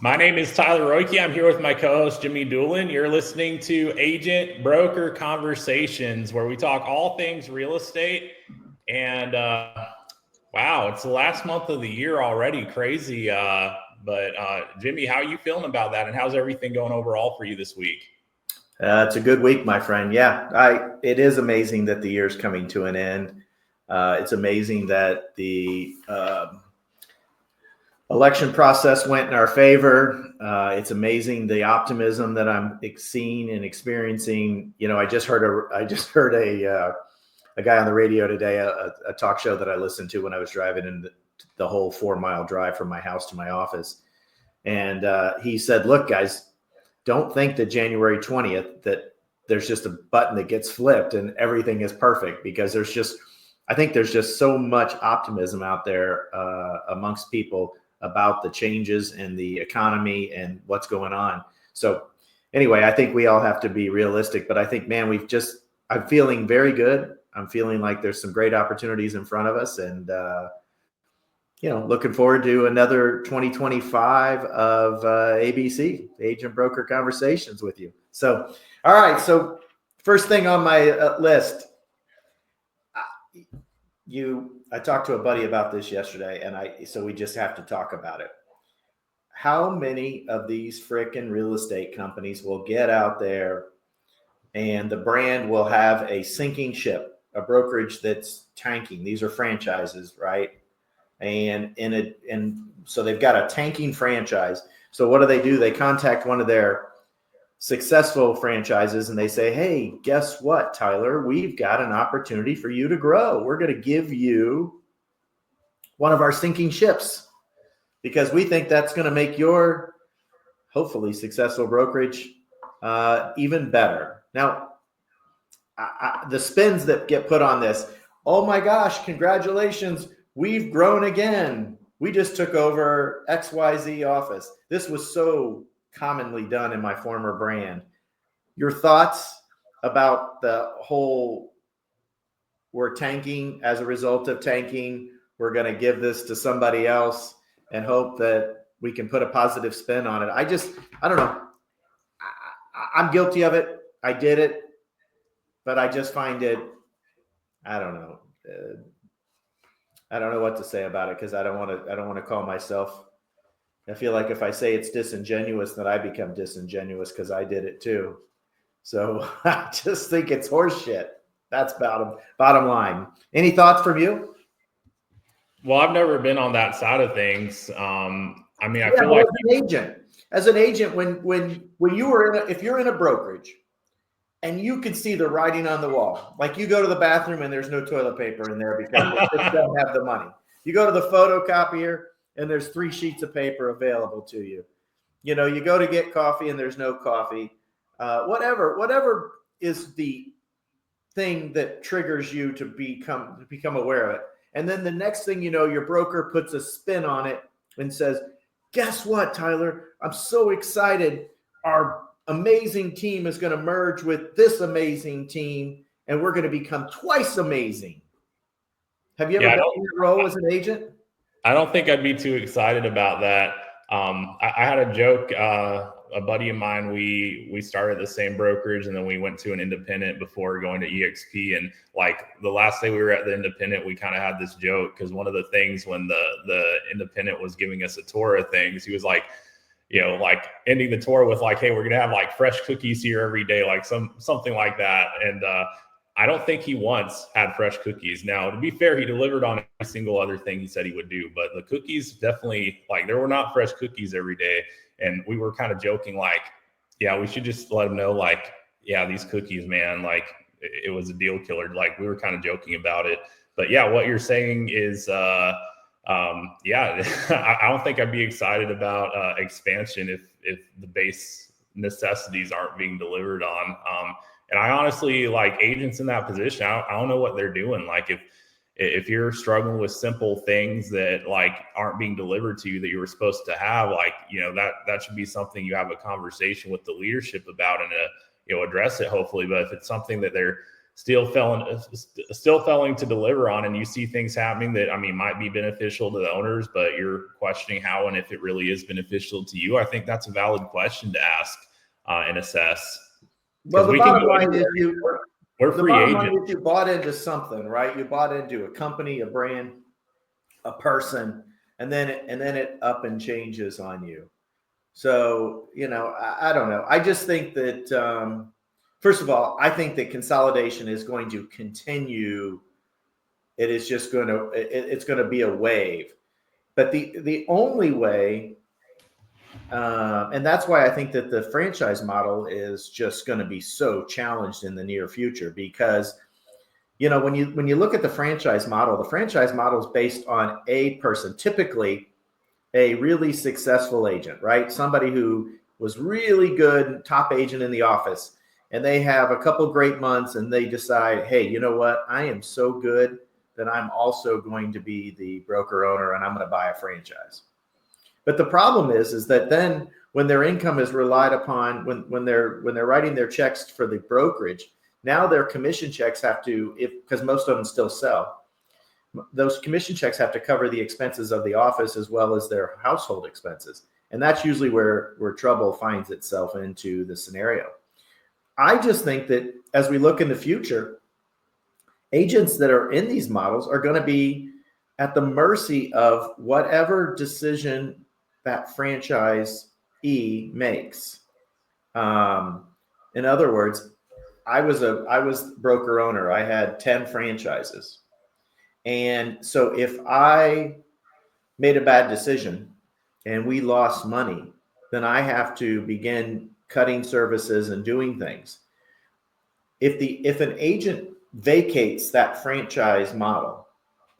My name is Tyler Roicki. I'm here with my co-host Jimmy Dulin. You're listening to Agent Broker Conversations, where we talk all things real estate. And wow, it's the last month of the year already. Crazy. But Jimmy, how are you feeling about that? And how's everything going overall for you this week? It's a good week, my friend. Yeah, it is amazing that the year's coming to an end. It's amazing that the election process went in our favor. It's amazing the optimism that I'm seeing and experiencing. You know, I just heard a guy on the radio today, a talk show that I listened to when I was driving in the whole 4-mile drive from my house to my office, and he said, "Look, guys, don't think that January 20th that there's just a button that gets flipped and everything is perfect, because I think there's just so much optimism out there amongst people about the changes in the economy and what's going on." So anyway, I think we all have to be realistic, but I think, man, I'm feeling very good. I'm feeling like there's some great opportunities in front of us, and, looking forward to another 2025 of ABC, Agent Broker Conversations with you. So, all right. So first thing on my list, I talked to a buddy about this yesterday, and so we just have to talk about it. How many of these frickin' real estate companies will get out there and the brand will have a sinking ship, a brokerage that's tanking? These are franchises, right? And so they've got a tanking franchise. So what do? They contact one of their successful franchises and they say, "Hey, guess what, Tyler? We've got an opportunity for you to grow. We're going to give you one of our sinking ships because we think that's going to make your hopefully successful brokerage even better." Now, the spins that get put on this, "Oh my gosh, congratulations, we've grown again. We just took over XYZ office." This was so commonly done in my former brand. Your thoughts about the whole, we're tanking as a result of tanking, we're going to give this to somebody else and hope that we can put a positive spin on it? I don't know. I'm guilty of it. I did it, but I just find it, I don't know. I don't know what to say about it, because I don't want to call myself. I feel like if I say it's disingenuous, then I become disingenuous because I did it too. So I just think it's horseshit. That's bottom line. Any thoughts from you? Well, I've never been on that side of things. I feel like as an agent, when you were if you're in a brokerage and you can see the writing on the wall, like you go to the bathroom and there's no toilet paper in there because they just don't have the money. You go to the photocopier and there's 3 sheets of paper available to you. You know, you go to get coffee and there's no coffee. Whatever is the thing that triggers you to become aware of it. And then the next thing you know, your broker puts a spin on it and says, "Guess what, Tyler? I'm so excited. Our amazing team is going to merge with this amazing team, and we're going to become twice amazing." Have you ever been in that role as an agent? I don't think I'd be too excited about that. I had a joke. A buddy of mine, we started the same brokerage, and then we went to an independent before going to EXP. And like the last day we were at the independent, we kind of had this joke, because one of the things when the independent was giving us a tour of things, he was like, like ending the tour with like, "Hey, we're gonna have like fresh cookies here every day," like something like that. And I don't think he once had fresh cookies. Now, to be fair, he delivered on every single other thing he said he would do, but the cookies definitely, like, there were not fresh cookies every day. And we were kind of joking, like, yeah, we should just let him know, like, yeah, these cookies, man, like it was a deal killer. Like, we were kind of joking about it. But yeah, what you're saying is, yeah, I don't think I'd be excited about expansion if the base necessities aren't being delivered on. And I honestly, like, agents in that position, I don't know what they're doing. Like, if you're struggling with simple things that like aren't being delivered to you that you were supposed to have, like, that should be something you have a conversation with the leadership about and address it, hopefully. But if it's something that they're still failing to deliver on, and you see things happening that, I mean, might be beneficial to the owners, but you're questioning how and if it really is beneficial to you. I think that's a valid question to ask and assess. Well, the bottom line is we're free agents. If you bought into something, right? You bought into a company, a brand, a person, and then it up and changes on you. So, you know, I don't know. I just think that, first of all, I think that consolidation is going to continue. It is just going to, it's going to be a wave. But the only way, and that's why I think that the franchise model is just going to be so challenged in the near future, because, you know, when you look at the franchise model is based on a person, typically a really successful agent, right? Somebody who was really good, top agent in the office, and they have a couple great months and they decide, hey, you know what? I am so good that I'm also going to be the broker owner and I'm going to buy a franchise. But the problem is that then when their income is relied upon, when they're writing their checks for the brokerage, now their commission checks have to, because most of them still sell, those commission checks have to cover the expenses of the office as well as their household expenses. And that's usually where trouble finds itself into the scenario. I just think that as we look in the future, agents that are in these models are going to be at the mercy of whatever decision that franchisee makes. In other words, I was broker owner. I had 10 franchises. And so if I made a bad decision and we lost money, then I have to begin cutting services and doing things. If an agent vacates that franchise model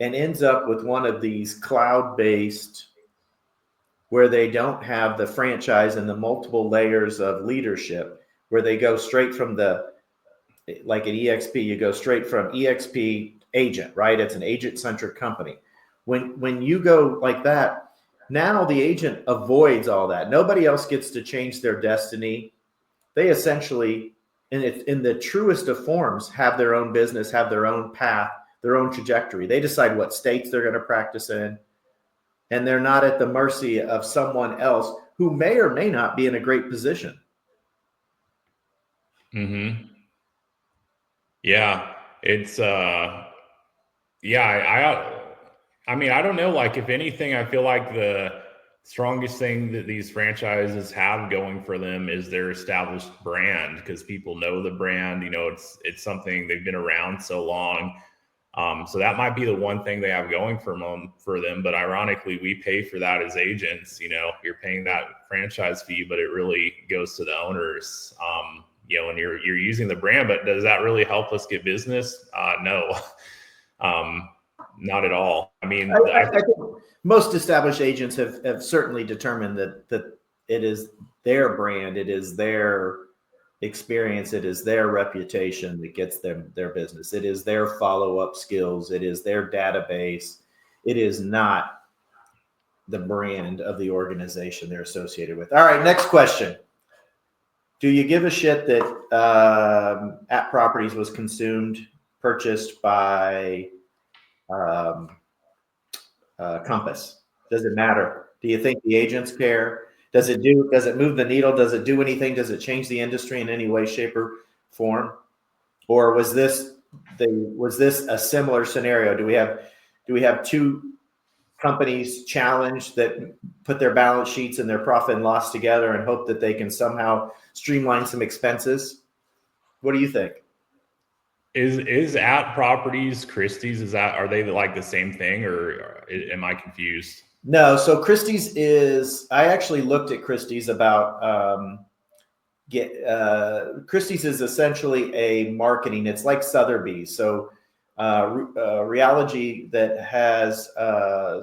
and ends up with one of these cloud-based, where they don't have the franchise and the multiple layers of leadership, where they go straight from like at EXP, you go straight from EXP agent, right? It's an agent-centric company. When you go like that, now the agent avoids all that. Nobody else gets to change their destiny. They essentially, in the truest of forms, have their own business, have their own path, their own trajectory. They decide what states they're going to practice in, and they're not at the mercy of someone else who may or may not be in a great position. Mm-hmm. Yeah, it's yeah, I mean, I don't know, like, if anything, I feel like the strongest thing that these franchises have going for them is their established brand, because people know the brand. You know, it's something, they've been around so long. So that might be the one thing they have going for them. But ironically, we pay for that as agents. You know, you're paying that franchise fee, but it really goes to the owners. You know, and you're using the brand, but does that really help us get business? No, not at all. I mean, I think most established agents have certainly determined that it is their brand, it is their experience, it is their reputation that gets them their business. It is their follow-up skills. It is their database. It is not the brand of the organization they're associated with. All right, next question. Do you give a shit that At Properties was purchased by Compass? Does it matter? Do you think the agents care? Does it move the needle? Does it do anything? Does it change the industry in any way, shape, or form? Or was this a similar scenario? Do we have two companies challenged that put their balance sheets and their profit and loss together and hope that they can somehow streamline some expenses? What do you think? Is At Properties Christie's? Are they like the same thing, or am I confused? No. So Christie's I actually looked at Christie's about Christie's is essentially a marketing. It's like Sotheby's. So Realogy that has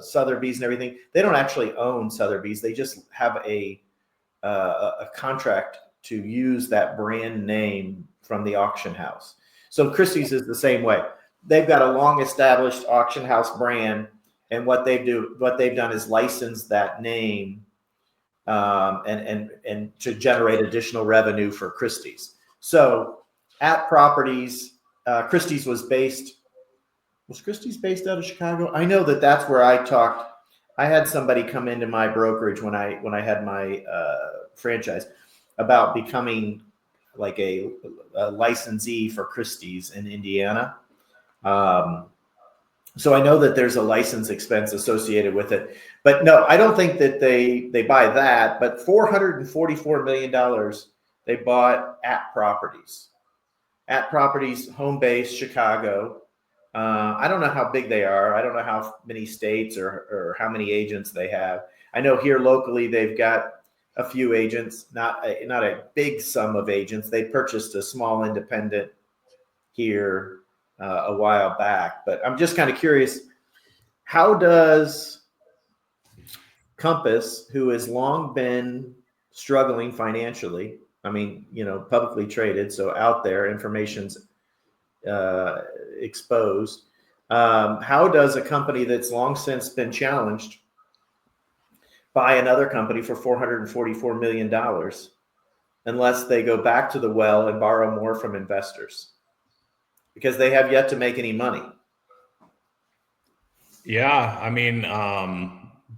Sotheby's and everything, they don't actually own Sotheby's. They just have a contract to use that brand name from the auction house. So Christie's is the same way. They've got a long established auction house brand, and what they've done is license that name and to generate additional revenue for Christie's. So At Properties Christie's was Christie's based out of Chicago? I know that's where I talked. I had somebody come into my brokerage when I had my franchise about becoming like a licensee for Christie's in Indiana. So I know that there's a license expense associated with it, but no, I don't think that they buy that. But $444 million they bought at Properties. At Properties, home base, Chicago. I don't know how big they are. I don't know how many states or how many agents they have. I know here locally they've got a few agents, not a big sum of agents. They purchased a small independent here a while back. But I'm just kind of curious, how does Compass, who has long been struggling financially, I mean, publicly traded, so out there, information's exposed. How does a company that's long since been challenged buy another company for $444 million unless they go back to the well and borrow more from investors? Because they have yet to make any money. Yeah, I mean,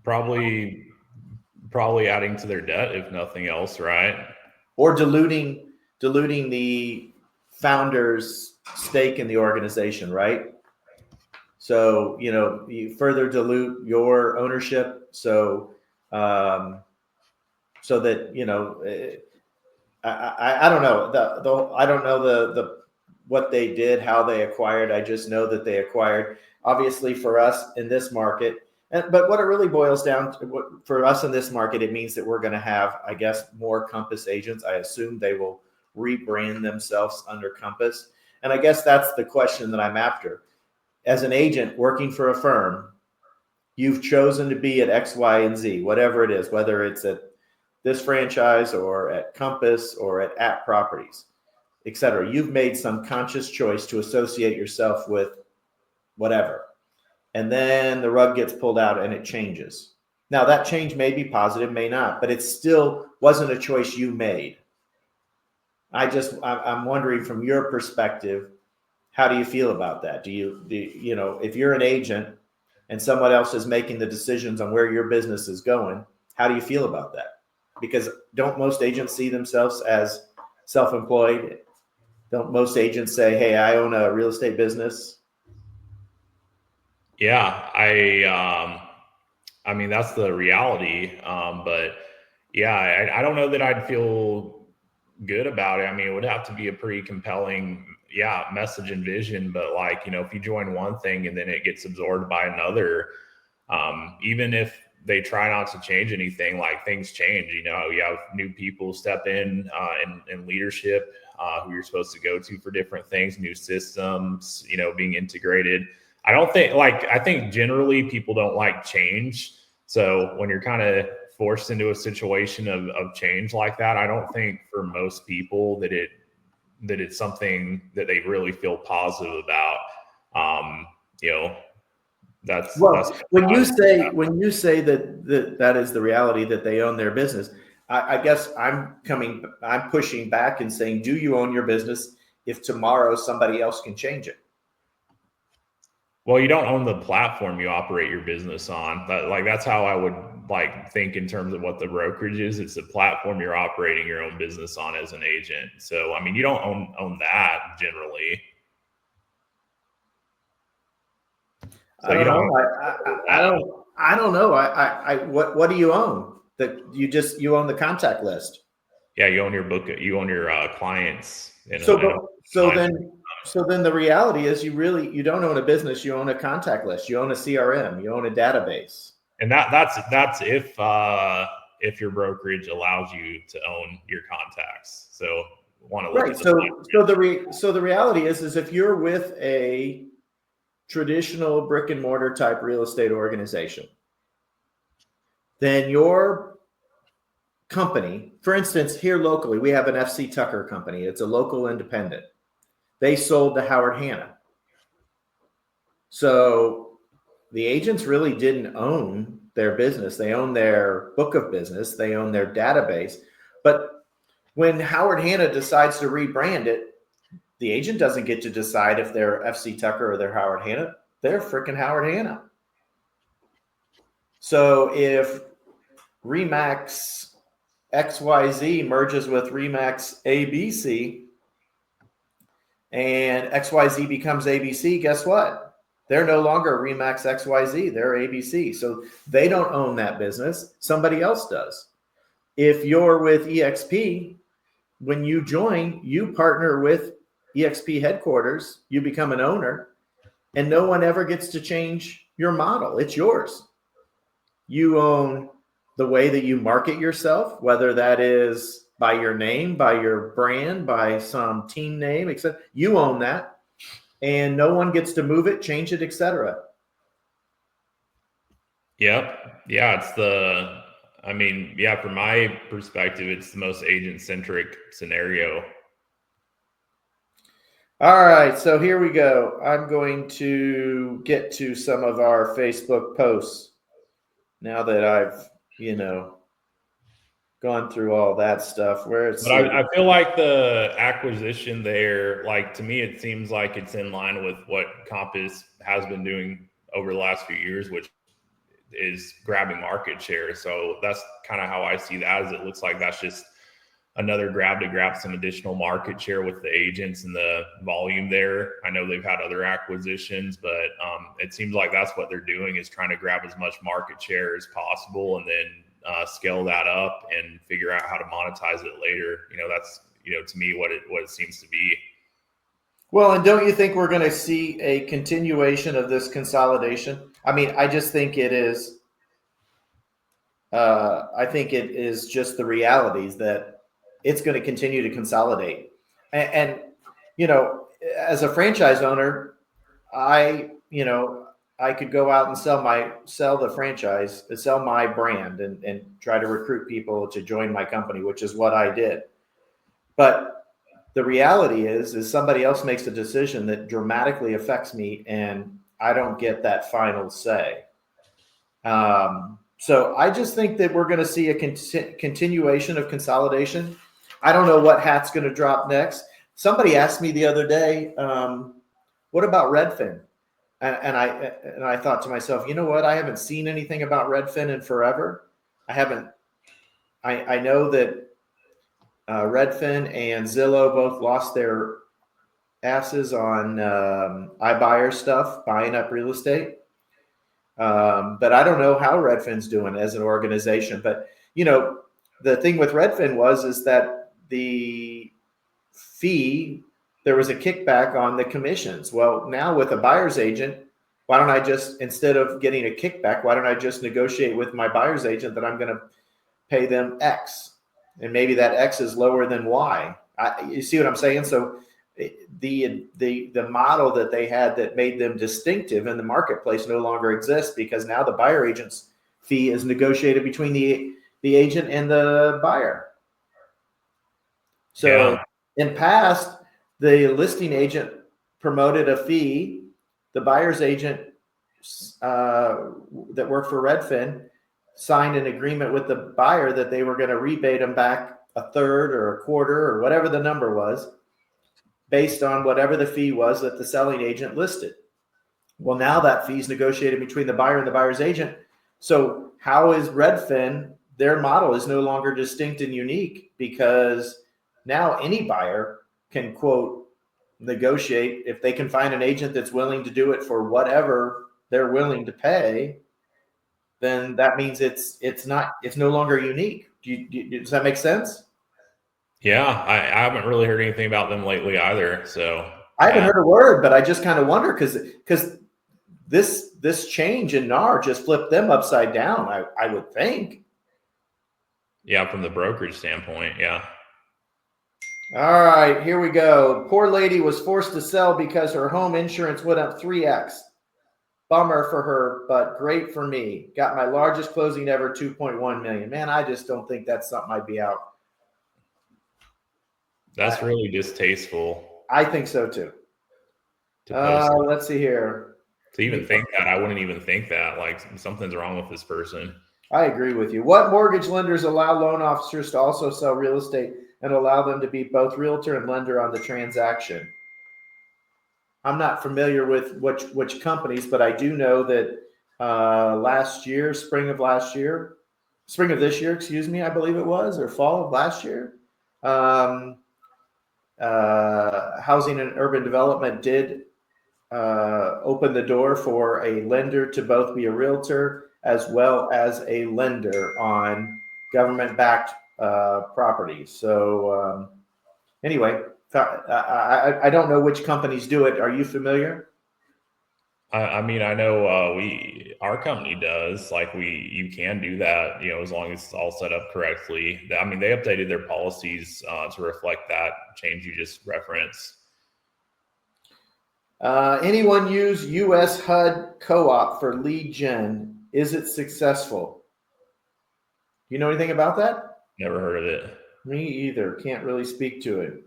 probably adding to their debt, if nothing else, right? Or diluting the founder's stake in the organization, right? So, you further dilute your ownership. So that, I don't know. I don't know the what they did, how they acquired. I just know that they acquired. Obviously, for us in this market, but what it really boils down to, for us in this market, it means that we're going to have, I guess, more Compass agents. I assume they will rebrand themselves under Compass, and I guess that's the question that I'm after. As an agent working for a firm, you've chosen to be at X, Y, and Z, whatever it is, whether it's at this franchise or at Compass or at Properties, et cetera. You've made some conscious choice to associate yourself with whatever. And then the rug gets pulled out and it changes. Now that change may be positive, may not, but it still wasn't a choice you made. I'm wondering from your perspective, how do you feel about that? Do you if you're an agent and someone else is making the decisions on where your business is going, how do you feel about that? Because don't most agents see themselves as self-employed? Don't most agents say, hey, I own a real estate business? Yeah, I mean, that's the reality. But yeah, I don't know that I'd feel good about it. I mean, it would have to be a pretty compelling, message and vision. But if you join one thing and then it gets absorbed by another, even if they try not to change anything, things change. You have new people step in leadership who you're supposed to go to for different things, new systems, being integrated. I think generally people don't like change. So when you're kind of forced into a situation of change like that, I don't think for most people that it's something that they really feel positive about. That's when you say that is the reality, that they own their business. I guess I'm pushing back and saying, do you own your business if tomorrow somebody else can change it? Well, you don't own the platform you operate your business on. That's how I would think in terms of what the brokerage is. It's the platform you're operating your own business on as an agent. So, I mean, you don't own that generally. So I don't know. I don't know. What do you own? That you own the contact list. Yeah, you own your book. You own your clients. So then the reality is you don't own a business. You own a contact list. You own a CRM. You own a database. And that's if your brokerage allows you to own your contacts. So want to look right. at So the reality is if you're with a traditional brick and mortar type real estate organization, then your company, for instance, here locally, we have an FC Tucker company. It's a local independent. They sold to Howard Hanna. So the agents really didn't own their business. They own their book of business. They own their database. But when Howard Hanna decides to rebrand it, The agent doesn't get to decide if they're FC Tucker or they're Howard Hanna. They're freaking Howard Hanna. So if Remax XYZ merges with Remax ABC and XYZ becomes ABC, guess what? They're no longer Remax XYZ, they're ABC. So they don't own that business, somebody else does. If you're with EXP, when you join, you partner with EXP headquarters, you become an owner, and no one ever gets to change your model. It's yours. You own the way that you market yourself, whether that is by your name, by your brand, by some team name, etc. You own that, and no one gets to move it, change it, etc. Yep. Yeah, from my perspective, it's the most agent-centric scenario. All right, so here we go. I'm going to get to some of our Facebook posts now that I've, gone through all that stuff. But I feel like the acquisition there, like to me, it seems like it's in line with what Compass has been doing over the last few years, which is grabbing market share. So that's kind of how I see that. As it looks like that's just another grab to grab some additional market share with the agents and the volume there. I know they've had other acquisitions, but it seems like that's what they're doing, is trying to grab as much market share as possible and then scale that up and figure out how to monetize it later. That's, to me what it seems to be. Well, and don't you think we're going to see a continuation of this consolidation? I mean, I just think it is. I think it is just the realities that it's going to continue to consolidate. And as a franchise owner, I could go out and sell the franchise, sell my brand and try to recruit people to join my company, which is what I did. But the reality is somebody else makes a decision that dramatically affects me and I don't get that final say. So I just think that we're going to see a continuation of consolidation. I don't know what hat's going to drop next. Somebody asked me the other day, what about Redfin? And I thought to myself, you know what? I haven't seen anything about Redfin in forever. I know that Redfin and Zillow both lost their asses on iBuyer stuff, buying up real estate. But I don't know how Redfin's doing as an organization. But the thing with Redfin is that the fee, there was a kickback on the commissions. Well, now with a buyer's agent, why don't I just, instead of getting a kickback, why don't I just negotiate with my buyer's agent that I'm going to pay them X, and maybe that X is lower than Y. You see what I'm saying? So the model that they had that made them distinctive in the marketplace no longer exists, because now the buyer agent's fee is negotiated between the agent and the buyer. So in past, the listing agent promoted a fee. The buyer's agent that worked for Redfin signed an agreement with the buyer that they were going to rebate them back a third or a quarter or whatever the number was, based on whatever the fee was that the selling agent listed. Well, now that fee is negotiated between the buyer and the buyer's agent. So how is Redfin, their model is no longer distinct and unique, because now any buyer can, quote, negotiate. If they can find an agent that's willing to do it for whatever they're willing to pay, then that means it's no longer unique. Does that make sense? Yeah, I haven't really heard anything about them lately either. So I haven't heard a word, but I just kind of wonder, because this change in NAR just flipped them upside down, I would think. Yeah, from the brokerage standpoint, yeah. All right, here we go. Poor lady was forced to sell because her home insurance went up 3x. Bummer for her, but great for me. Got my largest closing ever, 2.1 million. Man, I just don't think that's something I'd be out. That's really distasteful. I think so too. Let's see here. To even think that, I wouldn't even think that. Like, something's wrong with this person. I agree with you. What mortgage lenders allow loan officers to also sell real estate and allow them to be both realtor and lender on the transaction? I'm not familiar with which companies, but I do know that spring of this year, excuse me, I believe it was, or fall of last year, Housing and Urban Development did open the door for a lender to both be a realtor as well as a lender on government-backed properties. So anyway, I don't know which companies do it. Are you familiar? I mean, I know our company does. Like you can do that, as long as it's all set up correctly. I mean, they updated their policies to reflect that change you just referenced. Anyone use US HUD Co-op for lead gen? Is it successful? You know anything about that? Never heard of it. Me either. Can't really speak to it.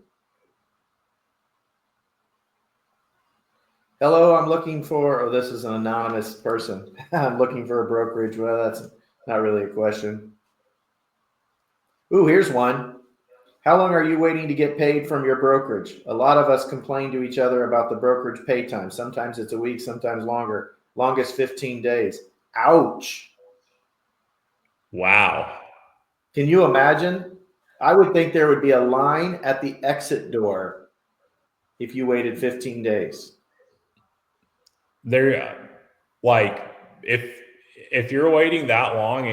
Hello, I'm looking for, oh, this is an anonymous person. I'm looking for a brokerage. Well, that's not really a question. Ooh, here's one. How long are you waiting to get paid from your brokerage? A lot of us complain to each other about the brokerage pay time. Sometimes it's a week, sometimes longer. Longest 15 days. Ouch. Wow. Can you imagine? I would think there would be a line at the exit door if you waited 15 days. They're like, if you're waiting that long,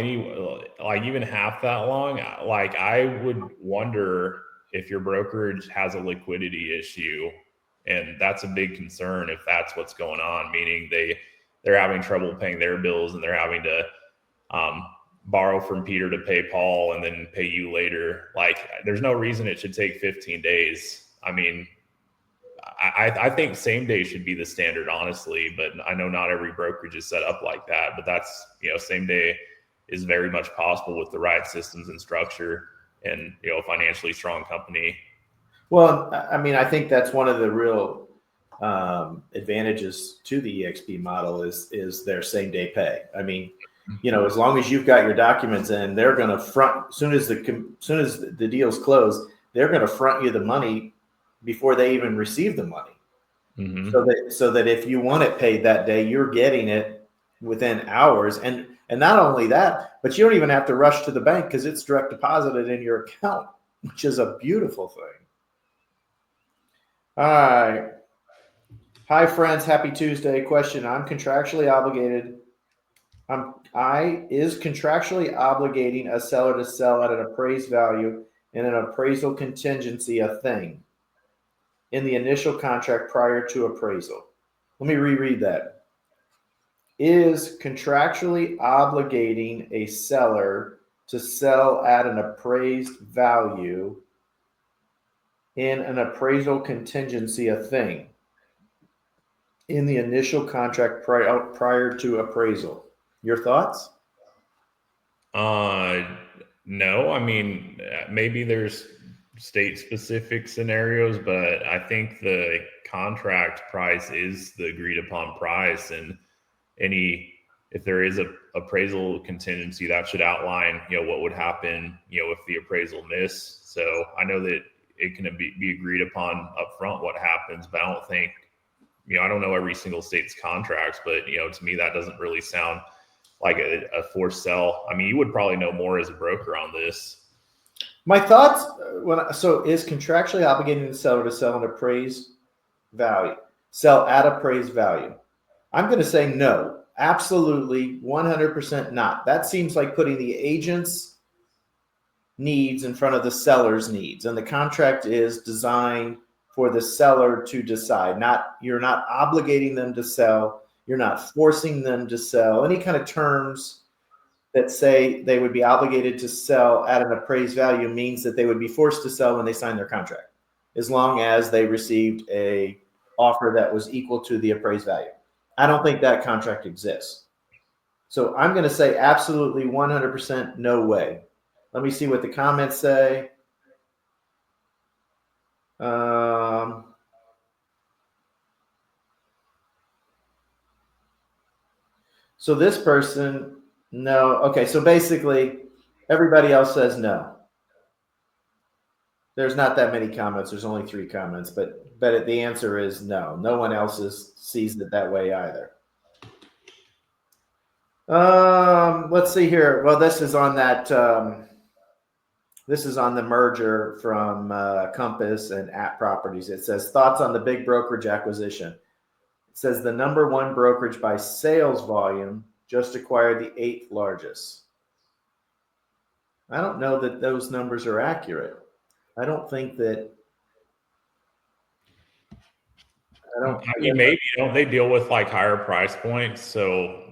like even half that long, like I would wonder if your brokerage has a liquidity issue, and that's a big concern if that's what's going on. Meaning they're having trouble paying their bills, and they're having to borrow from Peter to pay Paul, and then pay you later. Like, there's no reason it should take 15 days. I mean, I think same day should be the standard, honestly, but I know not every brokerage is set up like that. But that's, same day is very much possible with the right systems and structure and, a financially strong company. Well, I mean, I think that's one of the real advantages to the EXP model is their same day pay. I mean, as long as you've got your documents in, they're going to front, soon as the deal's closed, they're going to front you the money before they even receive the money. Mm-hmm. So that if you want it paid that day, you're getting it within hours. And not only that, but you don't even have to rush to the bank because it's direct deposited in your account, which is a beautiful thing. All right. Hi, friends. Happy Tuesday. Question. Is contractually obligating a seller to sell at an appraised value and an appraisal contingency a thing in the initial contract prior to appraisal? Let me reread that. Is contractually obligating a seller to sell at an appraised value in an appraisal contingency a thing in the initial contract prior to appraisal? Your thoughts? No, I mean, maybe there's state specific scenarios, but I think the contract price is the agreed upon price, and if there is a appraisal contingency, that should outline, what would happen, if the appraisal missed. So I know that it can be agreed upon upfront what happens, but I don't think, I don't know every single state's contracts, but to me that doesn't really sound like a forced sell. I mean, you would probably know more as a broker on this. My thoughts is contractually obligating the seller to sell at appraised value. I'm going to say no, absolutely 100% not. That seems like putting the agent's needs in front of the seller's needs, and the contract is designed for the seller to decide. You're not obligating them to sell. You're not forcing them to sell. Any kind of terms that say they would be obligated to sell at an appraised value means that they would be forced to sell when they sign their contract, as long as they received a offer that was equal to the appraised value. I don't think that contract exists. So I'm going to say absolutely 100% no way. Let me see what the comments say. So this person, no. Okay, so basically everybody else says no. There's not that many comments. There's only 3 comments, but the answer is no. No one else sees it that way either. Let's see here. Well, this is on that. This is on the merger from Compass and App Properties. It says thoughts on the big brokerage acquisition. It says the #1 brokerage by sales volume just acquired the 8th largest. I don't know that those numbers are accurate. I don't think that. I mean, maybe they deal with like higher price points, so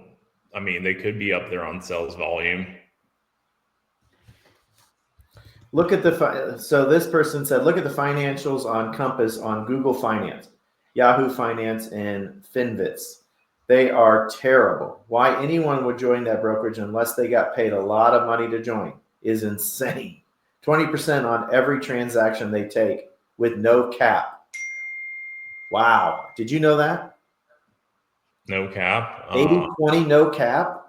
I mean they could be up there on sales volume. Look at so this person said, look at the financials on Compass on Google Finance, Yahoo Finance, and Finvits. They are terrible. Why anyone would join that brokerage unless they got paid a lot of money to join is insane. 20% on every transaction they take with no cap. Wow. Did you know that? No cap. 80-20 no cap.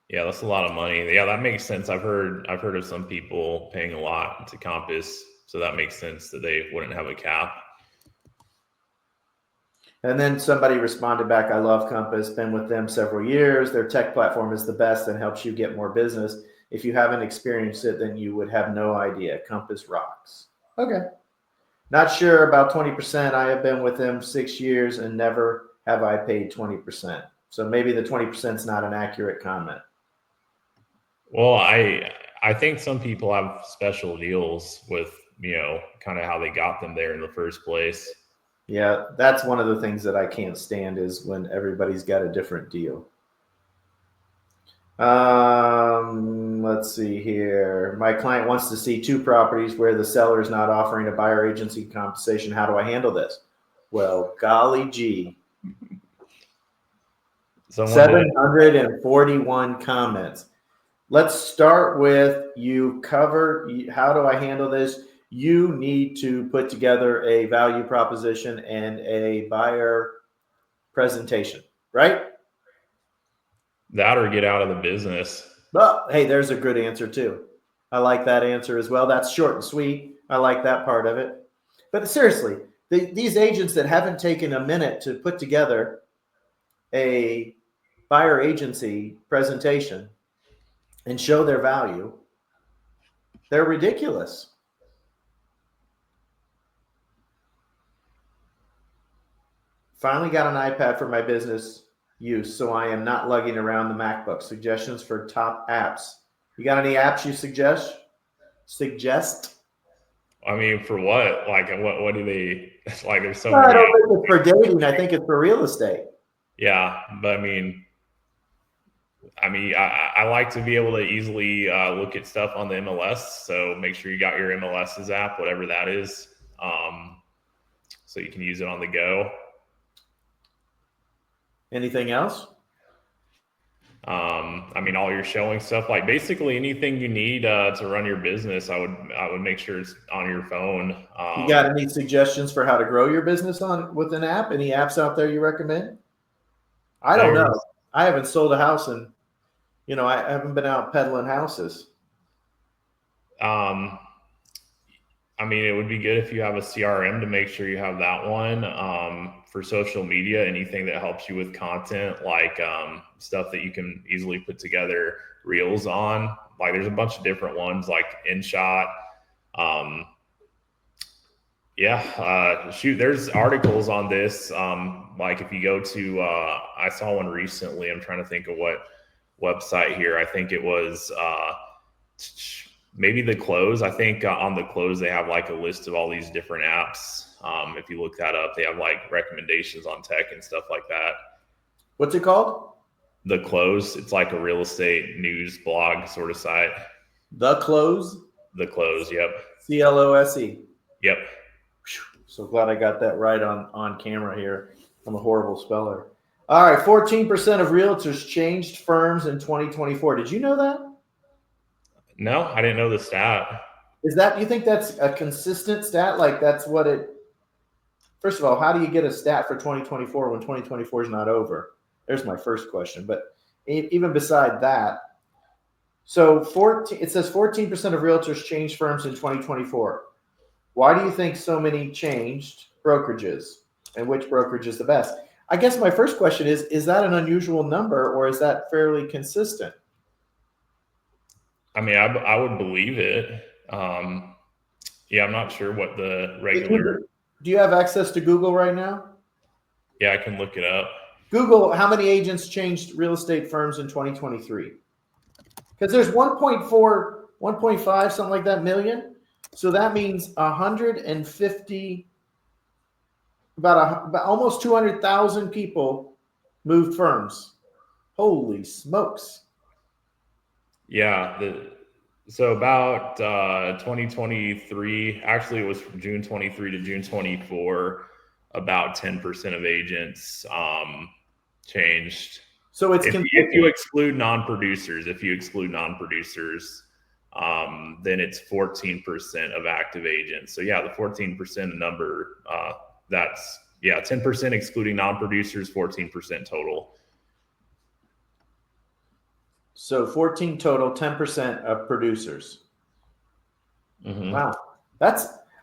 Yeah, that's a lot of money. Yeah, that makes sense. I've heard of some people paying a lot to Compass, so that makes sense that they wouldn't have a cap. And then somebody responded back, I love Compass, been with them several years. Their tech platform is the best and helps you get more business. If you haven't experienced it, then you would have no idea. Compass rocks. Okay. Not sure about 20%. I have been with them 6 years and never have I paid 20%. So maybe the 20% is not an accurate comment. Well, I think some people have special deals with, kind of how they got them there in the first place. Yeah, that's one of the things that I can't stand is when everybody's got a different deal. Let's see here. My client wants to see 2 properties where the seller is not offering a buyer agency compensation. How do I handle this? Well, golly gee. 741 comments. Let's start with how do I handle this? You need to put together a value proposition and a buyer presentation, right? That or get out of the business. Well, hey, there's a good answer too. I like that answer as well. That's short and sweet. I like that part of it. But seriously, these agents that haven't taken a minute to put together a buyer agency presentation and show their value, they're ridiculous. Finally got an iPad for my business use, so I am not lugging around the MacBook. Suggestions for top apps. You got any apps you suggest? I mean, for what? Like, what do they like? There's so many. I don't apps. think it's for dating. I think it's for real estate. Yeah, but I mean, I like to be able to easily look at stuff on the MLS. So make sure you got your MLS's app, whatever that is, so you can use it on the go. Anything else? All your showing stuff, like basically anything you need to run your business, I would make sure it's on your phone. You got any suggestions for how to grow your business with an app? Any apps out there you recommend? I don't know. I haven't sold a house and I haven't been out peddling houses. It would be good if you have a CRM to make sure you have that one. For social media, anything that helps you with content, like stuff that you can easily put together reels on. Like there's a bunch of different ones like InShot. There's articles on this. Like if you go to, I saw one recently, I'm trying to think of what website here. I think it was maybe The Close. I think on The Close, they have like a list of all these different apps. If you look that up, they have like recommendations on tech and stuff like that. What's it called? The Close. It's like a real estate news blog sort of site. The Close? The Close, yep. CLOSE. Yep. So glad I got that right on camera here. I'm a horrible speller. All right, 14% of realtors changed firms in 2024. Did you know that? No, I didn't know the stat. You think that's a consistent stat? Like that's what it. First of all, how do you get a stat for 2024 when 2024 is not over? There's my first question. But even beside that, So 14, it says 14% of realtors changed firms in 2024. Why do you think so many changed brokerages, and which brokerage is the best? I guess my first question is that an unusual number, or is that fairly consistent? I mean, I would believe it. Yeah, I'm not sure what the regular. Do you have access to Google right now? Yeah, I can look it up. Google, how many agents changed real estate firms in 2023? Because there's 1.4, 1.5, something like that million. So that means 150, about almost 200,000 people moved firms. Holy smokes. Yeah, so about 2023, actually it was from June 23 to June 24, about 10% of agents changed. So it's if you exclude non-producers, then it's 14% of active agents. So yeah, the 14% number, that's 10% excluding non-producers, 14% total. So 14 total, 10% of producers. Mm-hmm. Wow.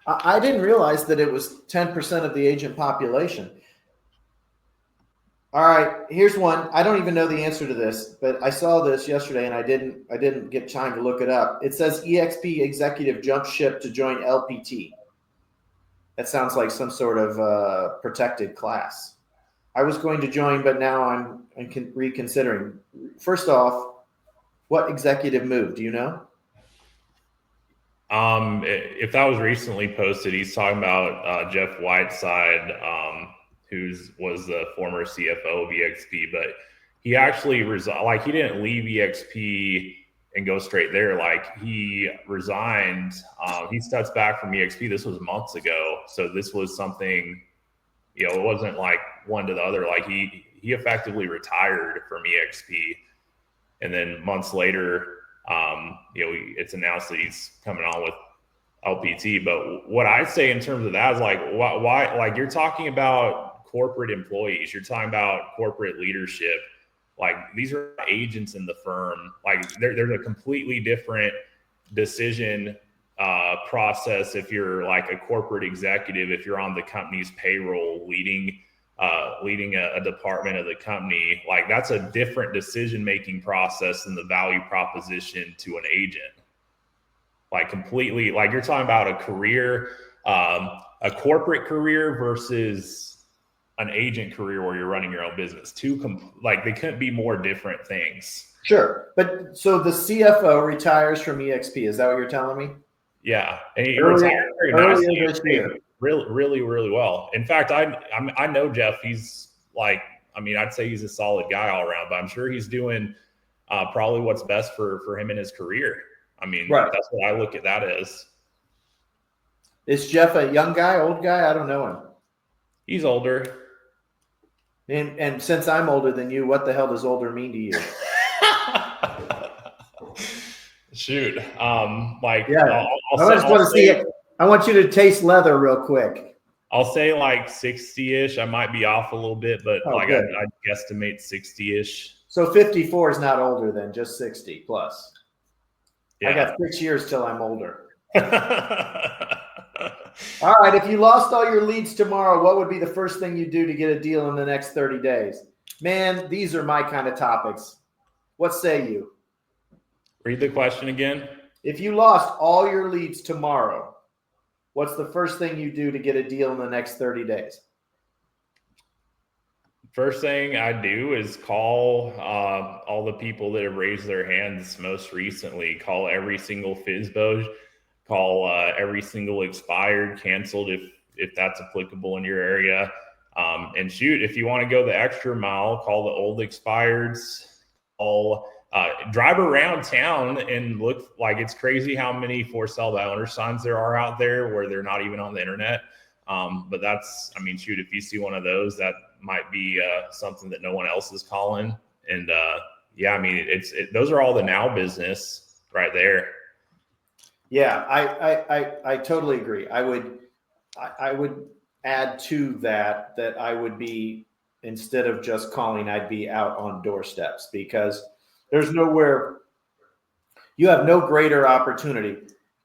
I didn't realize that it was 10% of the agent population. All right, here's one. I don't even know the answer to this, but I saw this yesterday and I didn't get time to look it up. It says EXP executive jumped ship to join LPT. That sounds like some sort of protected class. I was going to join, but now I'm reconsidering. First off, what executive move? Do you know? If that was recently posted, he's talking about Jeff Whiteside, who was the former CFO of EXP, but he actually resigned. Like, he didn't leave EXP and go straight there. Like, he resigned. He steps back from EXP. This was months ago, so this was something. It wasn't like one to the other. Like, he effectively retired from EXP, and then months later, it's announced that he's coming on with LPT. But what I say in terms of that is, like, why like, you're talking about corporate employees, you're talking about corporate leadership. Like, these are agents in the firm. Like, there's a completely different decision process if you're like a corporate executive, if you're on the company's payroll leading a department of the company. Like, that's a different decision-making process than the value proposition to an agent. Like, completely, like, you're talking about a career, a corporate career versus an agent career where you're running your own business. Like, they couldn't be more different things. Sure. But so the CFO retires from EXP. Is that what you're telling me? Yeah. And he retired very nicely. This year. Really, really well. In fact, I know Jeff. He's like, I'd say he's a solid guy all around, but I'm sure he's doing probably what's best for him in his career. Right. That's what I look at that as. Is Jeff a young guy, old guy? I don't know him. He's older. And since I'm older than you, what the hell does older mean to you? Shoot. Yeah. I want you to taste leather real quick. I'll say like 60-ish. I might be off a little bit, but I'd guesstimate 60-ish. So 54 is not older than just 60 plus. Yeah. I got 6 years till I'm older. All right. If you lost all your leads tomorrow, what would be the first thing you do to get a deal in the next 30 days? Man, these are my kind of topics. What say you? Read the question again. If you lost all your leads tomorrow, what's the first thing you do to get a deal in the next 30 days? First thing I do is call all the people that have raised their hands most recently. Call every single FSBO, call every single expired, canceled if that's applicable in your area. And shoot, if you want to go the extra mile, call the old expireds, drive around town and look. Like, it's crazy how many for sale by owner signs there are out there where they're not even on the internet. But that's, shoot, if you see one of those, that might be something that no one else is calling. And those are all the now business right there. Yeah, I totally agree. I would add to that I would be, instead of just calling, I'd be out on doorsteps, because there's nowhere You have no greater opportunity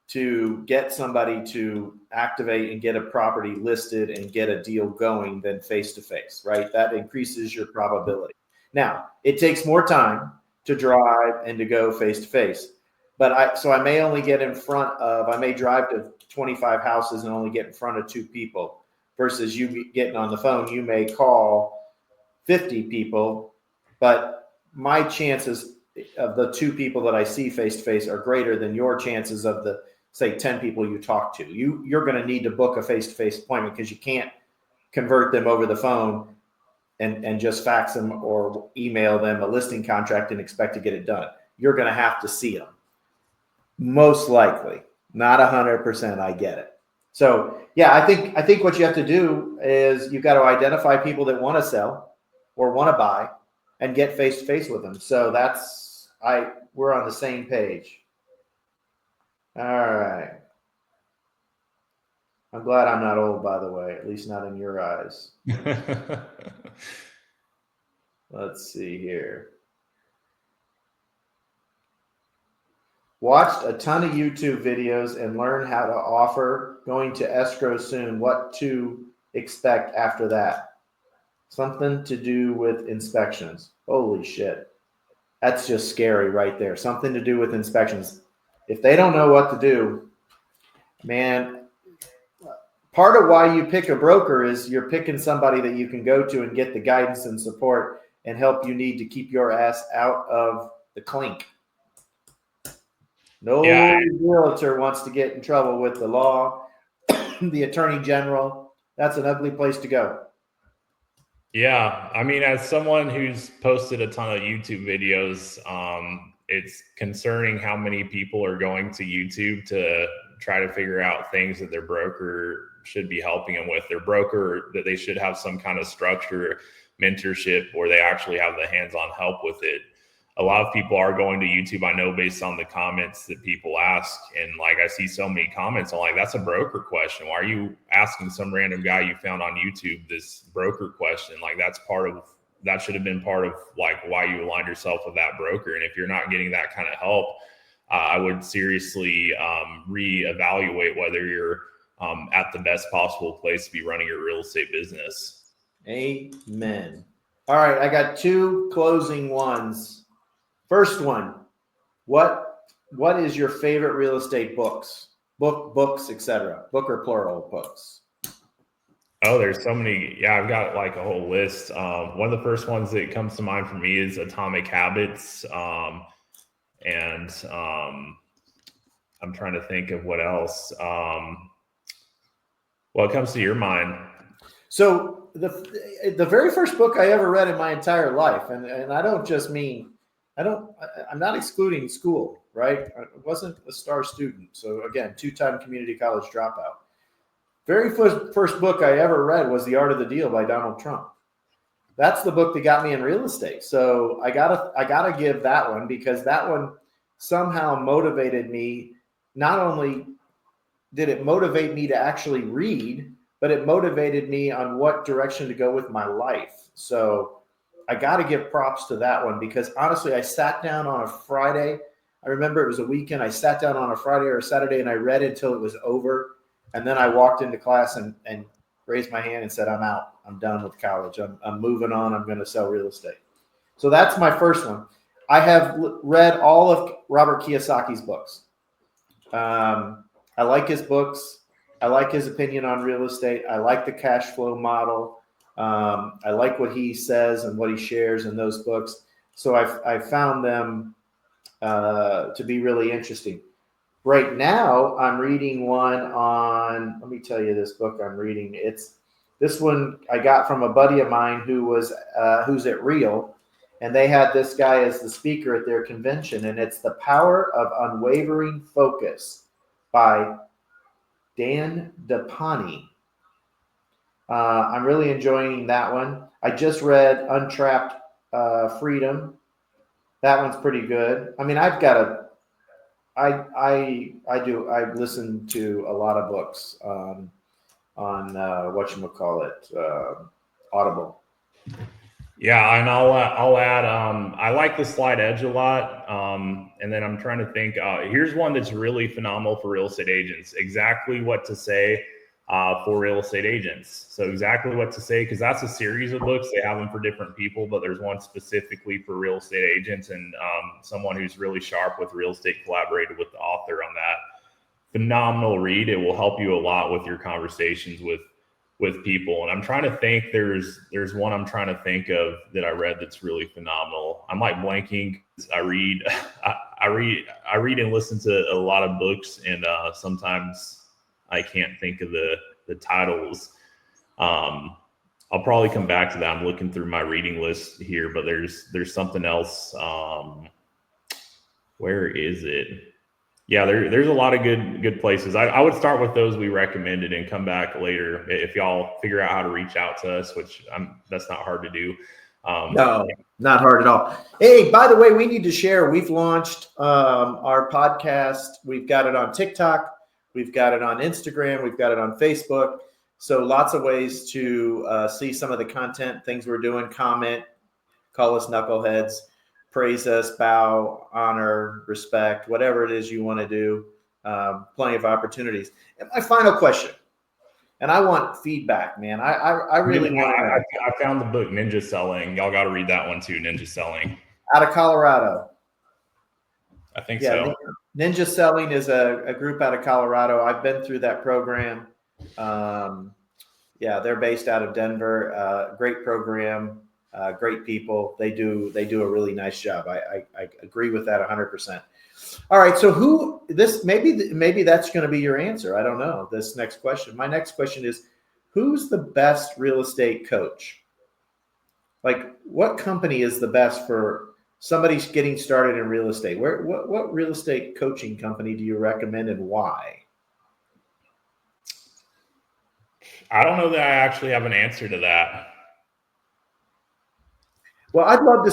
to get somebody to activate and get a property listed and get a deal going than face-to-face, right? That increases your probability. Now, it takes more time to drive and to go face-to-face, but I may only get in front of, I may drive to 25 houses and only get in front of 2 people versus you getting on the phone. You may call 50 people, but my chances of the 2 people that I see face-to-face are greater than your chances of the, say, 10 people you talk to. You're going to need to book a face-to-face appointment because you can't convert them over the phone and just fax them or email them a listing contract and expect to get it done. You're going to have to see them. Most likely, not 100%. I get it. So yeah, I think what you have to do is you've got to identify people that want to sell or want to buy and get face-to-face with them. So we're on the same page. All right. I'm glad I'm not old, by the way, at least not in your eyes. Let's see here. Watched a ton of YouTube videos and learned how to offer. Going to escrow soon. What to expect after that? Something to do with inspections. Holy shit. That's just scary right there. Something to do with inspections. If they don't know what to do, man, part of why you pick a broker is you're picking somebody that you can go to and get the guidance and support and help you need to keep your ass out of the clink. No realtor wants to get in trouble with the law, the attorney general. That's an ugly place to go. Yeah. I mean, as someone who's posted a ton of YouTube videos, it's concerning how many people are going to YouTube to try to figure out things that their broker should be helping them with. Their broker, that they should have some kind of structure, mentorship, or they actually have the hands-on help with it. A lot of people are going to YouTube, I know, based on the comments that people ask. And like, I see so many comments, I'm like, that's a broker question. Why are you asking some random guy you found on YouTube this broker question? Like, that should have been part of like why you aligned yourself with that broker. And if you're not getting that kind of help, I would seriously reevaluate whether you're at the best possible place to be running your real estate business. Amen. All right, I got 2 closing ones. First one, what is your favorite real estate books, etc.? Book or plural books? Oh, there's so many. Yeah, I've got like a whole list. One of the first ones that comes to mind for me is Atomic Habits. And I'm trying to think of what else. What comes to your mind? So the very first book I ever read in my entire life, and I don't just mean, I'm not excluding school, right? I wasn't a star student. So again, 2-time community college dropout. Very first book I ever read was The Art of the Deal by Donald Trump. That's the book that got me in real estate. So I gotta give that one, because that one somehow motivated me. Not only did it motivate me to actually read, but it motivated me on what direction to go with my life. So I got to give props to that one, because honestly, I sat down on a Friday. I remember it was a weekend. I sat down on a Friday or a Saturday and I read it until it was over. And then I walked into class and raised my hand and said, I'm out. I'm done with college. I'm moving on. I'm going to sell real estate. So that's my first one. I have read all of Robert Kiyosaki's books. I like his books. I like his opinion on real estate. I like the cash flow model. I like what he says and what he shares in those books. So I found them to be really interesting. Right now, I'm reading one on, let me tell you this book I'm reading. This one I got from a buddy of mine who's at Real, and they had this guy as the speaker at their convention, and it's The Power of Unwavering Focus by Dan Dapani. I'm really enjoying that one. I just read Untrapped Freedom. That one's pretty good. I mean, I listen to a lot of books on whatchamacallit, Audible. Yeah, and I'll add. I like the Slide Edge a lot. And then I'm trying to think. Here's one that's really phenomenal for real estate agents. Exactly what to say for real estate agents. So exactly what to say, because that's a series of books. They have them for different people, but there's one specifically for real estate agents, and someone who's really sharp with real estate collaborated with the author on that. Phenomenal read. It will help you a lot with your conversations with people. And I'm trying to think, there's one I'm trying to think of that I read that's really phenomenal. I'm like blanking. I read I read and listen to a lot of books, and sometimes I can't think of the titles. I'll probably come back to that. I'm looking through my reading list here, but there's something else. Where is it? Yeah, there's a lot of good places. I would start with those we recommended and come back later if y'all figure out how to reach out to us, which that's not hard to do. No, not hard at all. Hey, by the way, we need to share. We've launched our podcast. We've got it on TikTok. We've got it on Instagram. We've got it on Facebook. So lots of ways to see some of the content, things we're doing, comment, call us knuckleheads, praise us, bow, honor, respect, whatever it is you want to do. Plenty of opportunities. And my final question, and I want feedback, man. I really want to know. I found the book Ninja Selling. Y'all got to read that one too, Ninja Selling. Out of Colorado. I think so. Ninja Selling is a group out of Colorado. I've been through that program. Yeah, they're based out of Denver. Great program. Great people. They do a really nice job. I agree with that 100%. All right. So maybe that's going to be your answer. I don't know. This next question. My next question is, who's the best real estate coach? Like, what company is the best for somebody's getting started in real estate? What real estate coaching company do you recommend, and why? I don't know that I actually have an answer to that. Well, I'd love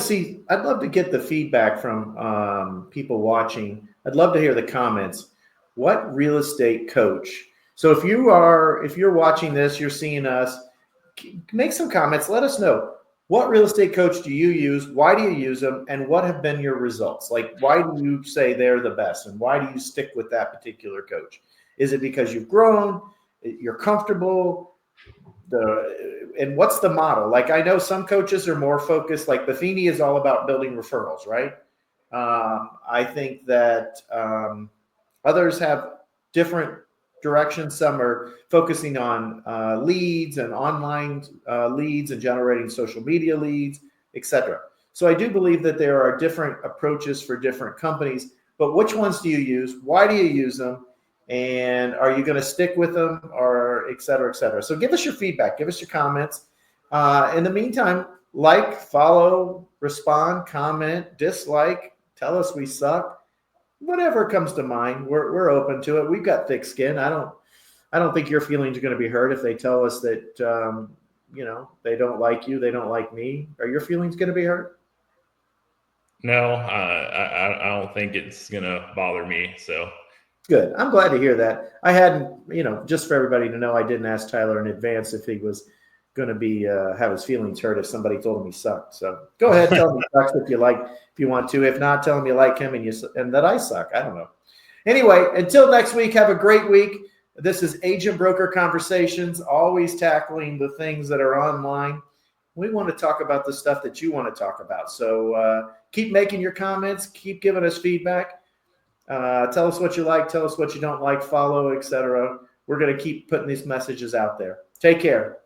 to get the feedback from people watching. I'd love to hear the comments. What real estate coach? So if you're watching this, you're seeing us, make some comments. Let us know. What real estate coach do you use? Why do you use them? And what have been your results? Like, why do you say they're the best? And why do you stick with that particular coach? Is it because you've grown? You're comfortable? And what's the model? Like, I know some coaches are more focused, like Buffini is all about building referrals, right? I think that others have different directions. Some are focusing on leads and online leads and generating social media leads, etc. So I do believe that there are different approaches for different companies, but which ones do you use? Why do you use them? And are you going to stick with them, or et cetera, et cetera? So give us your feedback. Give us your comments. In the meantime, like, follow, respond, comment, dislike, tell us we suck. Whatever comes to mind, we're open to it. We've got thick skin. I don't think your feelings are going to be hurt if they tell us that they don't like you, they don't like me. Are your feelings going to be hurt? No, I don't think it's going to bother me. So. Good. I'm glad to hear that. I hadn't, just for everybody to know, I didn't ask Tyler in advance if he was going to be have his feelings hurt if somebody told him he sucked. So go ahead, tell him he sucks if you want to. If not, tell him you like him and that I suck. I don't know. Anyway, until next week, have a great week. This is Agent Broker Conversations, always tackling the things that are online. We want to talk about the stuff that you want to talk about. So keep making your comments, keep giving us feedback. Tell us what you like, tell us what you don't like, follow, etc. We're going to keep putting these messages out there. Take care.